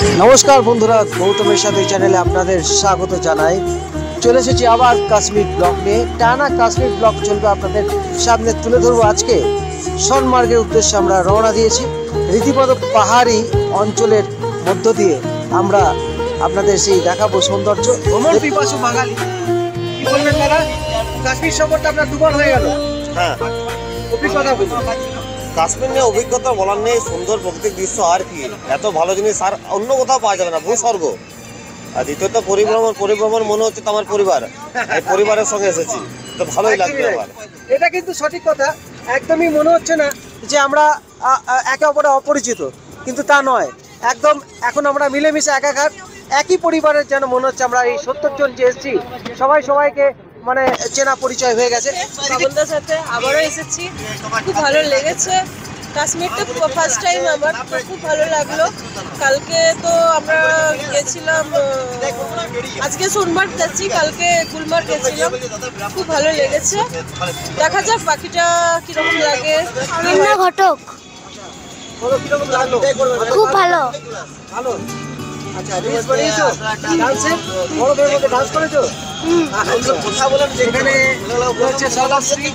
নমস্কার বন্ধুরা, গৌতমের সাথে চ্যানেলে আপনাদের স্বাগত জানাই। চলে এসেছি আবার কাশ্মীর ব্লগ নিয়ে। টানা কাশ্মীর ব্লগ চলবে আপনাদের সামনে তুলে ধরবো। আজকে সোনমার্গের উদ্দেশ্যে আমরা রওনা দিয়েছি। রীতিমত পাহাড়ি অঞ্চলের মধ্য দিয়ে আমরা আপনাদের সেই দেখাবো সৌন্দর্য। ভ্রমণ পিপাসু বাঙালি কি বলবেন দাদা? কাশ্মীর সফরটা আপনার দুবার হয়ে গেল। হ্যাঁ, অভিজ্ঞতা বলুন। কাশ্মীর নিয়ে অভিজ্ঞতা বলার নেই। সুন্দর প্রাকৃতিক দৃশ্য, আর কি এত ভালো জিনিস আর অন্য কোথাও পাওয়া যাবে না, ভূস্বর্গ। আর দ্বিতীয়ত পরিভ্রমণ মনে হচ্ছে তো আমার পরিবার, এই পরিবারের সঙ্গে এসেছি, তো ভালোই লাগবে আমার। এটা কিন্তু সঠিক কথা, একদমই মনে হচ্ছে না যে আমরা একে অপরে অপরিচিত, কিন্তু তা নয়। একদম এখন আমরা মিলেমিশে একাকার, একই পরিবারের যেন মনে হচ্ছে। আমরা এই 70 জন যে এসেছি সবাই সবাইকে মানে চেনা পরিচয় হয়ে গেছে। বাবুলদার সাথে আবারও এসেছি, খুব ভালো লেগেছে। কাশ্মীর তো ফার্স্ট টাইম আমার, তো খুব ভালো লাগলো। কালকে তো আমরা গেছিলাম, আজকে সোনমার্গ যাচ্ছি, কালকে গুলমার্গ গেছিলাম, খুব ভালো লেগেছে। দেখা যাক বাকিটা কিরকম লাগে। ঘটক খুব ভালো। ভালো, আচ্ছা। রিলস বানিয়েছো? ডান্সে বড়দের মধ্যে ডান্স করেছো? কথা বলেন যেখানে হচ্ছে সলাশ্রী।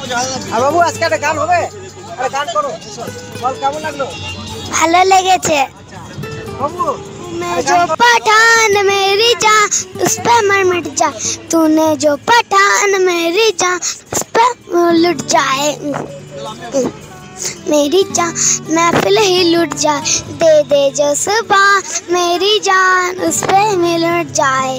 আর বাবু আজকে একটা গান হবে, একটা গান করো। বল কেমন লাগলো? ভালো লেগেছে। বাবু मैं जो पठान मेरी जान उस पे मर मिट जा, तूने जो पठान मेरी जान उस पे लुट जाए, मेरी जान महफिल ही लुट जाए, दे दे जो सुबह मेरी जान उस पे लुट जाए।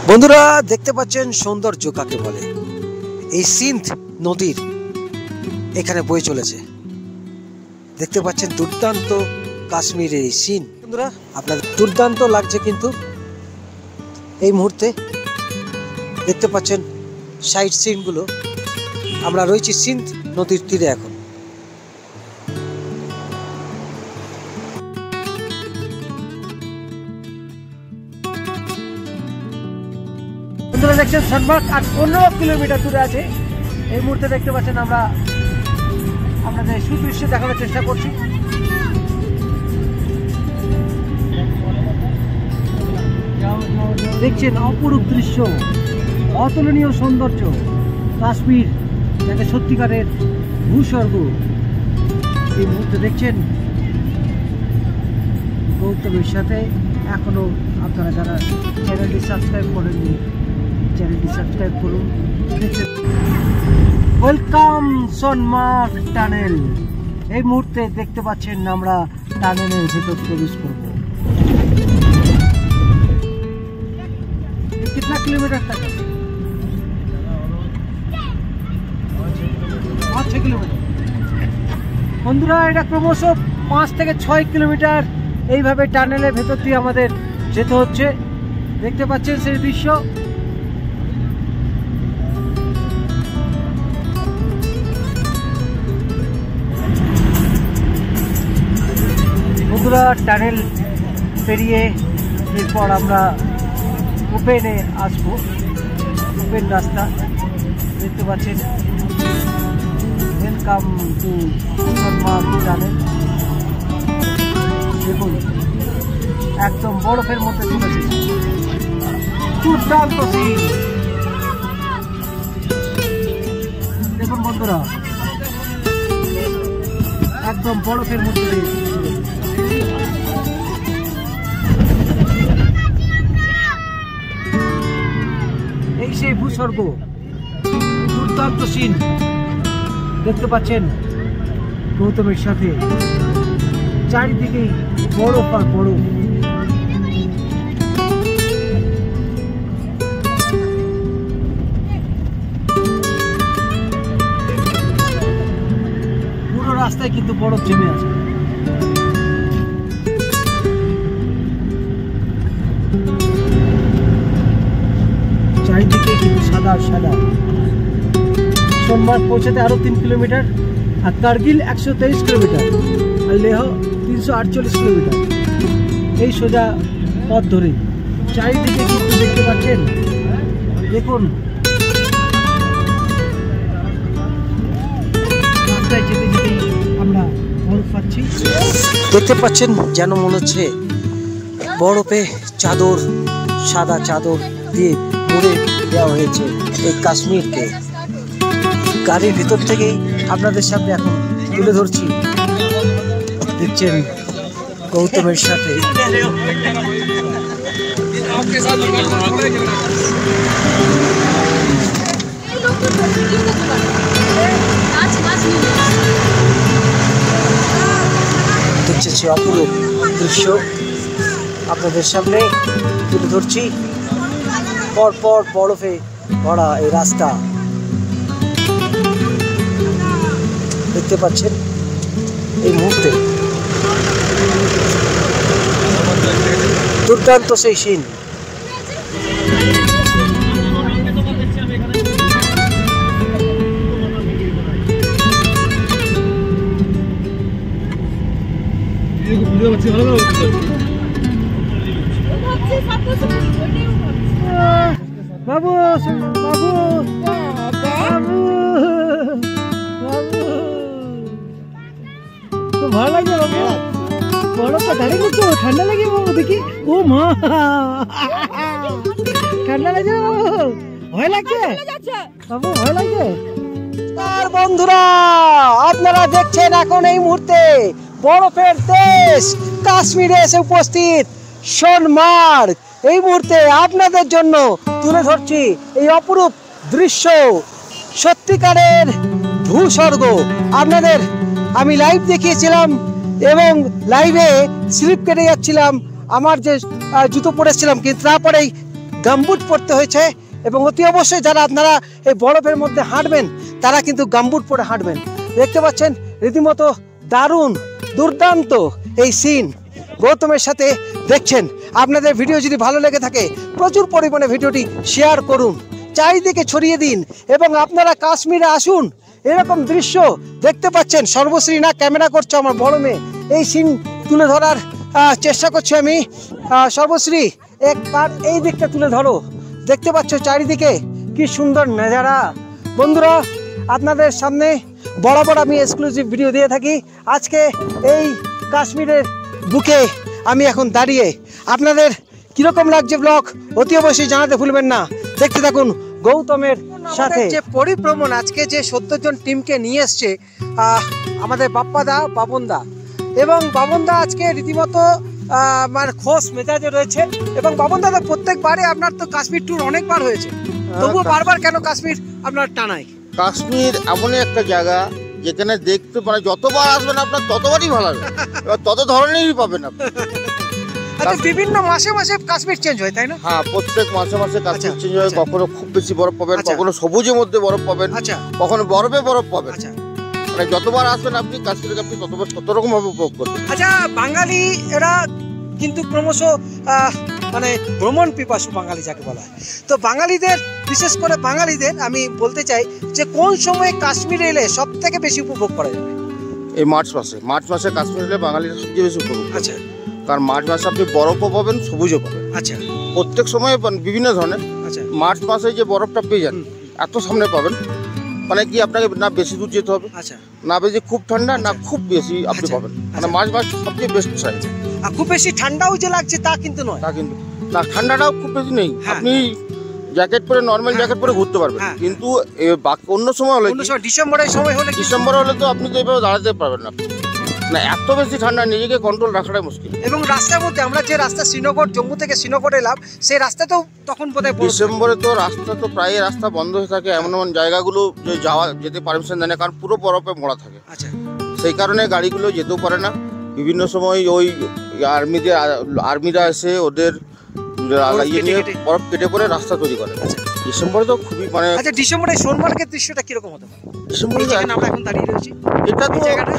বন্ধুরা দেখতে পাচ্ছেন সৌন্দর্য কাকে বলে। এই সিন্ধ নদীর এখানে বয়ে চলেছে। দেখতে পাচ্ছেন দুর্দান্ত কাশ্মীরের এই সিন। বন্ধুরা আপনাদের দুর্দান্ত লাগছে কিন্তু এই মুহূর্তে দেখতে পাচ্ছেন সাইড সিনগুলো। আমরা রয়েছি সিন্ধ নদীর তীরে এখন। বন্ধুরা দেখছেন সোনমার্গ আর 15 কিলোমিটার দূরে আছে। এই মুহূর্তে দেখতে পাচ্ছেন আমরা আপনাদের সুদৃশ্য দেখানোর চেষ্টা করছি। দেখছেন অপরূপ দৃশ্য, অতুলনীয় সৌন্দর্য। কাশ্মীর যাকে সত্যিকারের ভূস্বর্গ। এই মুহূর্তে দেখছেন গৌতমের সাথে। এখনো আপনারা যারা চ্যানেলটি সাবস্ক্রাইব করেননি, চ্যানেলটি সাবস্ক্রাইব করুন। Welcome Sonamarg tunnel. এই মুহূর্তে দেখতে পাচ্ছেন আমরা টানেলের ভেতর প্রবেশ করব। कितना किलोमीटर तक है? 5-6 কিলোমিটার। বন্ধুরা এটা ক্রমশ 5 থেকে 6 কিলোমিটার এইভাবে টানেলের ভেতর দিয়ে আমাদের যেতে হচ্ছে। দেখতে পাচ্ছেন সেই দৃশ্য। বন্ধুরা টানেল পেরিয়ে এরপর আমরা ওপেনে আসবো। ওপেন রাস্তা দেখতে পাচ্ছেন। Welcome to Sonamarg tunnel. দেখুন একদম বরফের মধ্যে চলে এসেছে। দুর্দান্ত সিন দেখুন বন্ধুরা, একদম বরফের মধ্যে। এই সেই ভূস্বর্গ, দুর্দান্ত সিন দেখতে পাচ্ছেন গৌতমের সাথে। চারিদিকেই বরফ আর বরফ। পুরো রাস্তায় কিন্তু বরফ জমে আছে। চারিদিকে কিন্তু সাদা আর সাদা। সোনমার্গ পৌঁছাতে আরও 3 কিলোমিটার, আর কার্গিল 123 কিলোমিটার, আর লেহ 348 কিলোমিটার। এই সোজা পথ ধরেই চারিদিকে কিন্তু দেখতে পাচ্ছেন, দেখুন রাস্তায় যেতে যেতেই আমরা বরফ পাচ্ছি। দেখতে পাচ্ছেন যেন মনে হচ্ছে বরফে চাদর, সাদা চাদর দিয়ে মুড়ে দেওয়া হয়েছে এই কাশ্মীরকে। গাড়ির ভিতর থেকেই আপনাদের সামনে এখন তুলে ধরছি। দেখছেন গৌতমের সাথে দেখছেন সে অপূর্ব দৃশ্য আপনাদের সামনে তুলে ধরছি। পরপর বরফে ভরা এই রাস্তা দেখতে পাচ্ছেন এই মুহূর্তে। দুর্দান্ত সেই সিন। বাবু বাবু বাবু তো ভালো লাগছে বাবু, বরফটা দাঁড়িয়ে করছো, ঠান্ডা লাগে বাবু দেখি। ও মা, ঠান্ডা লাগছে বাবু, ভয় লাগছে বাবু, ভয় লাগছে। আর বন্ধুরা আপনারা দেখছেন এখন এই মুহূর্তে বরফের দেশ কাশ্মীরে এসে উপস্থিত সোনমার্গ। এই মুহূর্তে আপনাদের জন্য তুলে ধরছি এই অপরূপ দৃশ্য, সত্যিকারের ভূস্বর্গ। আপনাদের আমি লাইভ দেখিয়েছিলাম এবং লাইভে স্লিপ কেটে যাচ্ছিলাম, আমার যে জুতো পরেছিলাম, কিন্তু তারপরেই গামবুট পরতে হয়েছে। এবং অতি অবশ্যই যারা আপনারা এই বরফের মধ্যে হাঁটবেন তারা কিন্তু গামবুট পরে হাঁটবেন। দেখতে পাচ্ছেন রীতিমতো দারুণ দুর্দান্ত এই সিন গৌতমের সাথে দেখছেন। আপনাদের ভিডিও যদি ভালো লেগে থাকে প্রচুর পরিমাণে ভিডিওটি শেয়ার করুন, চারিদিকে ছড়িয়ে দিন এবং আপনারা কাশ্মীরে আসুন। এরকম দৃশ্য দেখতে পাচ্ছেন। সর্বশ্রী না ক্যামেরা করছে আমার বড় মেয়ে, এই সিন তুলে ধরার চেষ্টা করছি আমি। সর্বশ্রী একবার এই দিকটা তুলে ধরো, দেখতে পাচ্ছ চারিদিকে কি সুন্দর নজারা। বন্ধুরা আপনাদের সামনে বরাবর আমি এক্সক্লুসিভ ভিডিও দিয়ে থাকি। আজকে এই কাশ্মীরের বুকে আমি এখন দাঁড়িয়ে। আপনাদের কিরকম লাগছে ব্লগ অতি অবশ্যই জানাতে ভুলবেন না। দেখতে থাকুন গৌতমের সাথে যে পরিভ্রমণ। আজকে যে 70 জন টিমকে নিয়ে এসছে আমাদের বাপ্পাদা, বাবনদা, এবং বাবনদা আজকে রীতিমতো মানে খোশ মেজাজে রয়েছে। এবং বাবনদা তো প্রত্যেকবারে আপনার তো কাশ্মীর ট্যুর অনেকবার হয়েছে, তবুও বারবার কেন কাশ্মীর আপনার টানায়? কাশ্মীর এমনই একটা জায়গা যেখানে দেখতে মানে যতবার আসবেন আপনার ততবারই ভালো লাগবে, তত ধরনেরই পাবেন আপনি। আচ্ছা, বিভিন্ন মাসে মাসে কাশ্মীর চেঞ্জ হয় তাই না? হ্যাঁ, প্রত্যেক মাসে মাসে কাশ্মীর আচ্ছা, চেঞ্জ হয়। আচ্ছা। কখনো খুব বেশি বরফ পাবেন, আচ্ছা। কখনো সবুজের মধ্যে বরফ পাবেন, আচ্ছা কখনো বরফে বরফ পাবেন। আচ্ছা মানে যতবার আসবেন আপনি কাশ্মীরকে আপনি তত রকম ভাবে উপভোগ করবেন। আচ্ছা, বাঙালি এরা কিন্তু ক্রমশ মানে ভ্রমণ পিপাসু বাঙালি যাকে বলা হয়। তো বাঙালিদের, বিশেষ করে বাঙালিদের আমি বলতে চাই যে কোন সময় কাশ্মীরে এলে সব থেকে বেশি উপভোগ করা যাবে? এই মার্চ মাসে কাশ্মীর এলে বাঙালিরা সবচেয়ে বেশি উপভোগ করবে। আচ্ছা কারণ মার্চ মাসে আপনি বরফও পাবেন, সবুজও পাবেন। আচ্ছা প্রত্যেক সময় বিভিন্ন ধরনের। আচ্ছা মার্চ মাসে যে বরফটা পেয়ে যান এত সামনে পাবেন, মানে কি আপনাকে না বেশি দূর যেতে হবে, আচ্ছা না বেশি খুব ঠান্ডা, না খুব বেশি আপনি আচ্ছা, পাবেন। মানে আচ্ছা। মার্চ মাস সবচেয়ে বেস্ট সাইজ। আর খুব বেশি ঠান্ডাও যে লাগছে তা কিন্তু নয়। তা কিন্তু না, ঠান্ডাটাও খুব বেশি নেই। হ্যাঁ। আপনি জ্যাকেট পরে, নর্মাল হ্যাঁ। জ্যাকেট পরে ঘুরতে পারবেন। হ্যাঁ। কিন্তু অন্য সময় হলে অন্য সময় ডিসেম্বরের সময় হলে ডিসেম্বর হলে তো আপনি তো এইভাবে দাঁড়াতে পারবেন না। না, এত বেশি ঠান্ডা, নিজেকে কন্ট্রোল রাখাটাই মুশকিল। এবং রাস্তার মধ্যে আমরা যে রাস্তা শ্রীনগর, জম্মু থেকে শ্রীনগর এলাম, সেই রাস্তাতেও তখন বোধহয় বরফ। ডিসেম্বরে তো রাস্তা তো প্রায় রাস্তা বন্ধ হয়ে থাকে, এমন এমন জায়গাগুলো যে যেতে পারমিশন দেয় না, কারণ পুরো বরফে মোড়া থাকে। আচ্ছা সেই কারণে গাড়িগুলো যেতেও পারে না। বিভিন্ন সময় ওই আর্মিরা এসে ওদের ইয়ে নিয়ে বরফ কেটে করে রাস্তা তৈরি করে। আচ্ছা। ডিসেম্বরে তো খুবই মানে আচ্ছা, ডিসেম্বরে সোনমার্গের দৃশ্যটা কিরকম হতে পারে? ডিসেম্বরে এই যেখানে আমরা এখন দাঁড়িয়ে রয়েছি, এটা তো এই জায়গাটা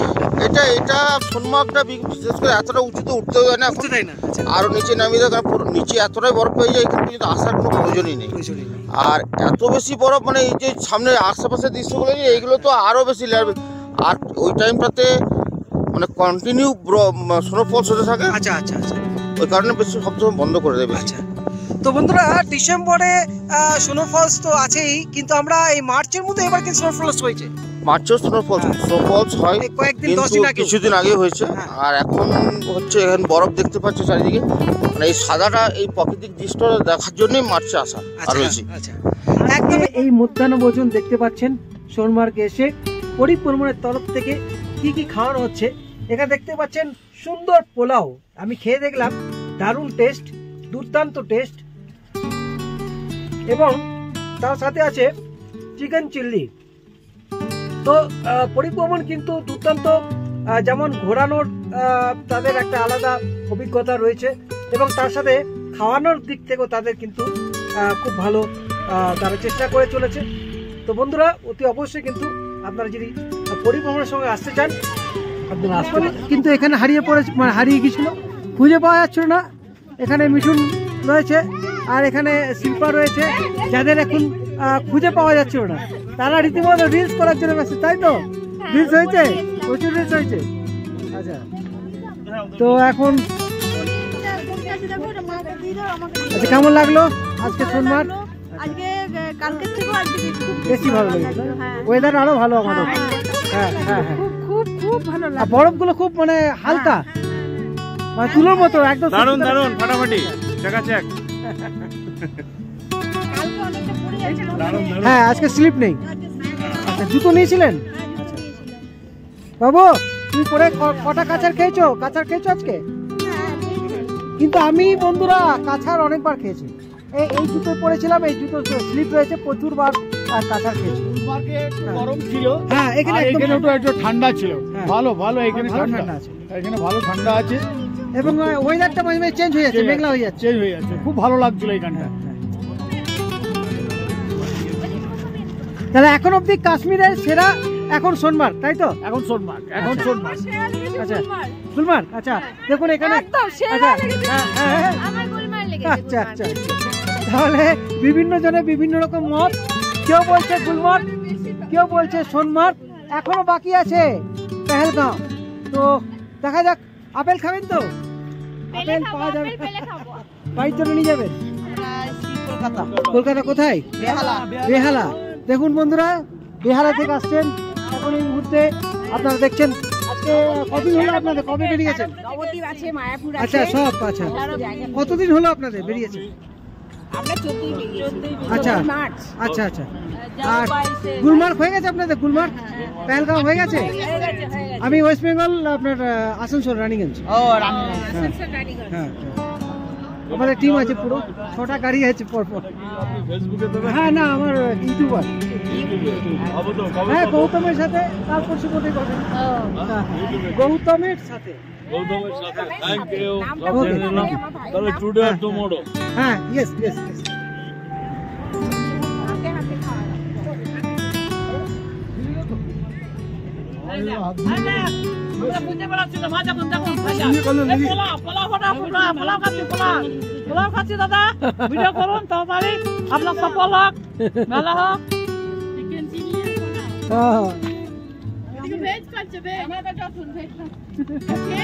এটা এটা সোনমার্গটা বিশেষ করে এতটা উঁচুতে উঠতে হয় না, উঠতে দেয় না। আচ্ছা, আরো নিচে নামিয়ে দেয়, কারণ পুরো নিচে এতটাই বরফ হয়ে যায়, এখানে কিন্তু আসার কোনো প্রয়োজনই নেই। প্রয়োজনই নেই। আর এত বেশি বরফ, মানে এই যে সামনে আশেপাশে দৃশ্যগুলো এইগুলো তো আরো বেশি লেয়ার। আর ওই টাইমটাতে মানে কন্টিনিউ স্নোফলস হতে থাকে, আচ্ছা আচ্ছা আচ্ছা ওই কারণে বেশি সবসময় বন্ধ করে দেবে। আচ্ছা। তো বন্ধুরা, ডিসেম্বরে স্নোফলস তো আছেই, কিন্তু আমরা এই মার্চের মধ্যে এবার কি স্নোফলস হয়েছে? মার্চেও স্নোফলস হয়, এই কয়েকদিন, 10 কিন্তু দিন আগে। কিছুদিন আগে হয়েছে। হ্যাঁ। আর এখন হচ্ছে এখানে বরফ দেখতে পাচ্ছি চারিদিকে, মানে এই সাদাটা এই প্রাকৃতিক দৃশ্যটা দেখার জন্যই মার্চে আসা আর রয়েছে। আচ্ছা, একদম এই মধ্যাহ্ন ভোজন দেখতে পাচ্ছেন সোনমার্গে এসে পরিভ্রমণের তরফ থেকে কি কি খাওয়ানো হচ্ছে। এখানে দেখতে পাচ্ছেন সুন্দর পোলাও, আমি খেয়ে দেখলাম, দারুণ টেস্ট, দুর্দান্ত টেস্ট। এবং তার সাথে আছে চিকেন চিল্লি। তো পরিভ্রমণ কিন্তু দুর্দান্ত, যেমন ঘোরানোর তাদের একটা আলাদা অভিজ্ঞতা রয়েছে, এবং তার সাথে খাওয়ানোর দিক থেকেও তাদের কিন্তু খুব ভালো তারা চেষ্টা করে চলেছে। তো বন্ধুরা, অতি অবশ্যই কিন্তু আপনারা যদি পরিভ্রমণের সঙ্গে আসতে চান, আপনারা আসতে পারেন। কিন্তু এখানে হারিয়ে গিয়েছিল, খুঁজে পাওয়া যাচ্ছিল না। এখানে মিঠুন রয়েছে আর এখানে শিল্পা রয়েছে, যাদের এখন খুঁজে পাওয়া যাচ্ছিল না। তারা রীতিমতো রিলস করার জন্য ব্যস্ত, তাই তো? রিলস হয়েছে, প্রচুর রিলস হয়েছে। আচ্ছা, তো এখন আচ্ছা, কেমন লাগলো আজকে সোনমার্গ? আজকে কালকের থেকে আজকে বেশি ভালো লেগেছে, ওয়েদার আরো ভালো আমাদের। হ্যাঁ হ্যাঁ হ্যাঁ, খুব খুব ভালো আর লাগে। বরফগুলো খুব মানে হালকা, মানে তুলোর মতো একদম দারুন দারুন, ফাটাফাটি চাকাচাক। কালকে অনেকটা পড়ে যাচ্ছিল। হ্যাঁ, আজকে স্লিপ নেই। আচ্ছা, জুতো নিয়েছিলেন? বাবু, তুমি পরে কটা কাঁচার খেয়েছো? কাঁচার খেয়েছো আজকে? কিন্তু আমি বন্ধুরা কাঁচার অনেকবার খেয়েছি। এই জুতো পরেছিলাম, এই জুতো স্লিপ রয়েছে, প্রচুর বার আর কাঁচার খেয়েছি। গরম ছিল, হ্যাঁ, এখানে এখানে একটু ঠান্ডা ছিল। হ্যাঁ। ভালো ভালো, এখানে ভালো ঠান্ডা ঠান্ডা আছে। এখানে ভালো ঠান্ডা আছে, এবং ওয়েদারটা মাঝে মাঝে চেঞ্জ হয়ে যাচ্ছে, মেঘলা হয়ে যাচ্ছে। চেঞ্জ হয়ে যাচ্ছে, খুব ভালো লাগছিল এখানটা। তাহলে এখন অব্দি কাশ্মীরের সেরা এখন সোনমার্গ, তাই তো? এখন সোনমার্গ, এখন সোনমার্গ। আচ্ছা, গুলমার্গ। আচ্ছা, দেখুন এখানে। একদম সেরা আচ্ছা, লেগেছে। হ্যাঁ, হ্যাঁ, হ্যাঁ। আমার গুলমার্গ লেগেছে। আচ্ছা আচ্ছা, তাহলে বিভিন্ন জনের বিভিন্ন রকম মত। কেউ বলছে গুলমার্গ, কেউ বলছে সোনমার্গ, এখনো বাকি আছে পেহেলগাঁও। তো দেখা যাক। আপেল খাবেন তো? আপেল পাওয়া যাবে, বাড়ির জন্য নিয়ে যাবেন? কলকাতা কোথায়? বেহালা। দেখুন বন্ধুরা, বেহালা থেকে আসছেন এখন এই মুহূর্তে। আপনারা দেখছেন আজকে কতদিন হলো আপনাদের, কবে বেরিয়েছেন? নবদ্বীপ আছে, মায়াপুর আছে। আচ্ছা, সব আচ্ছা। কতদিন হলো আপনাদের বেরিয়েছেন? আমরা 14 বেরিয়েছি। আচ্ছা 14 মার্চ। আচ্ছা আচ্ছা। আর গুলমার্গ হয়ে গেছে আপনাদের? গুলমার্গ, পেহেলগাঁও হয়ে গেছে? আমি ওয়েস্ট বেঙ্গল, আপনার আসানসোল, রানীগঞ্জ। হ্যাঁ, আমাদের টিম আছে পুরো, 6টা গাড়ি আছে পরপর। হ্যাঁ, না আমার ইউটিউবার। হ্যাঁ, গৌতমের সাথে কাল পরশু কোথায় কথা, গৌতমের সাথে। Thank you. Okay. তাহলে টুডে আর টুমরো। হ্যাঁ, yes yes yes.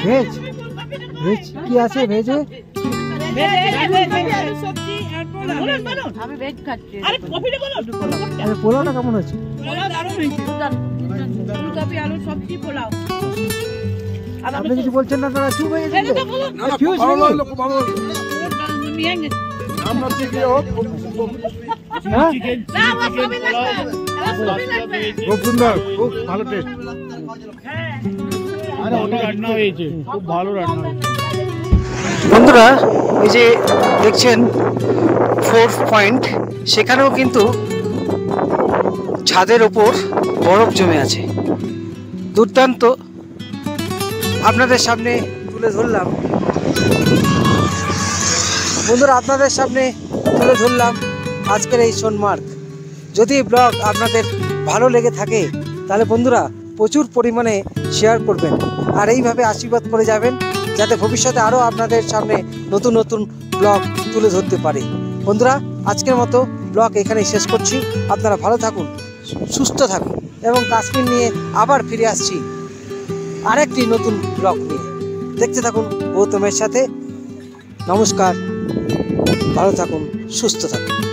Veg, veg কি আছে ভেজে? আমি ভেজ খাচ্ছি। আরে পোলাওটা কেমন আছে? ফুলকপি আলু সবজি পোলাও। আপনি কিছু বলছেন না, তারা চুপ হয়ে গেছে। ফিউজ হয়ে গেল। হ্যাঁ? খুব সুন্দর, খুব ভালো টেস্ট। আরে ওটা রান্না হয়েছে, খুব ভালো রান্না হয়েছে। বন্ধুরা, এই যে দেখছেন 4 পয়েন্ট, সেখানেও কিন্তু ছাদের ওপর বরফ জমে আছে। দুর্দান্ত, আপনাদের সামনে তুলে ধরলাম বন্ধুরা, আপনাদের সামনে তুলে ধরলাম আজকের এই সোনমার্গ। যদি ব্লগ আপনাদের ভালো লেগে থাকে তাহলে বন্ধুরা প্রচুর পরিমাণে শেয়ার করবেন আর এইভাবে আশীর্বাদ করে যাবেন যাতে ভবিষ্যতে আরও আপনাদের সামনে নতুন নতুন ব্লগ তুলে ধরতে পারি। বন্ধুরা, আজকের মতো ব্লগ এখানেই শেষ করছি। আপনারা ভালো থাকুন, সুস্থ থাকুন এবং কাশ্মীর নিয়ে আবার ফিরে আসছি আরেকটি নতুন ব্লগ নিয়ে। দেখতে থাকুন গৌতমের সাথে। নমস্কার, ভালো থাকুন, সুস্থ থাকুন।